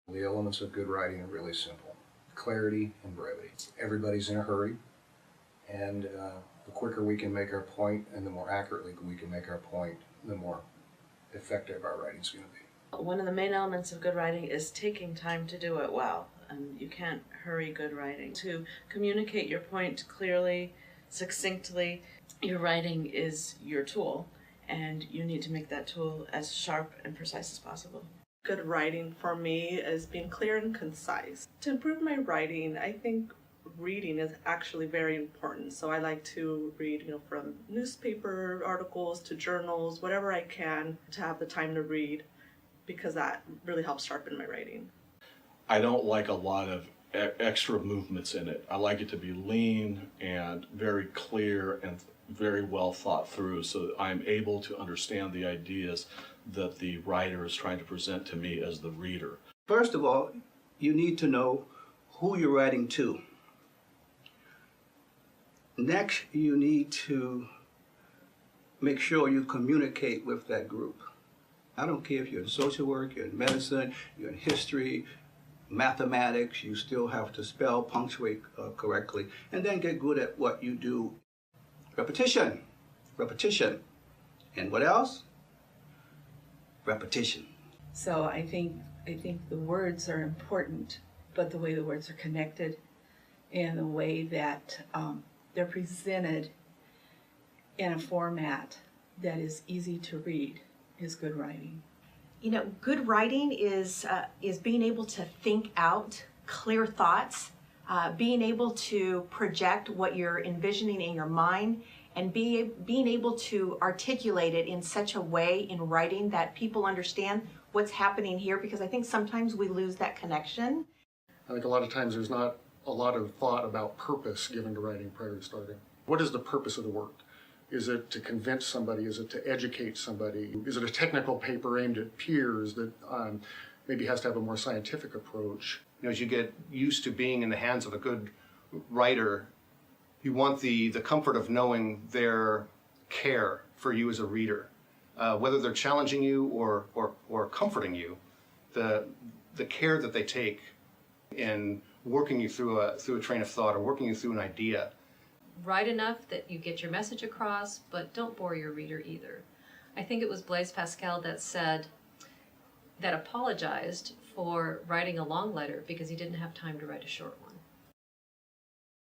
The elements of good writing are really simple: clarity and brevity. Everybody's in a hurry, and the quicker we can make our point and the more accurately we can make our point, the more effective our writing's going to be. One of the main elements of good writing is taking time to do it well. And you can't hurry good writing. To communicate your point clearly, succinctly, your writing is your tool, and you need to make that tool as sharp and precise as possible. Good writing for me is being clear and concise. To improve my writing, I think reading is actually very important. So I like to read, from newspaper articles to journals, whatever I can to have the time to read, because that really helps sharpen my writing. I don't like a lot of extra movements in it. I like it to be lean and very clear and very well thought through, so that I'm able to understand the ideas that the writer is trying to present to me as the reader. First of all, you need to know who you're writing to. Next, you need to make sure you communicate with that group. I don't care if you're in social work, you're in medicine, you're in history, mathematics, you still have to spell, punctuate correctly, and then get good at what you do. Repetition, repetition. And what else? Repetition. So I think the words are important, but the way the words are connected and the way that they're presented in a format that is easy to read is good writing. Good writing is being able to think out clear thoughts, being able to project what you're envisioning in your mind, and being able to articulate it in such a way in writing that people understand what's happening here, because I think sometimes we lose that connection. I think a lot of times there's not a lot of thought about purpose given to writing prior to starting. What is the purpose of the work? Is it to convince somebody? Is it to educate somebody? Is it a technical paper aimed at peers that maybe has to have a more scientific approach? As you get used to being in the hands of a good writer, you want the comfort of knowing their care for you as a reader. Whether they're challenging you or comforting you, the care that they take in working you through a train of thought or working you through an idea. Write enough that you get your message across, but don't bore your reader either. I think it was Blaise Pascal that apologized for writing a long letter because he didn't have time to write a short one.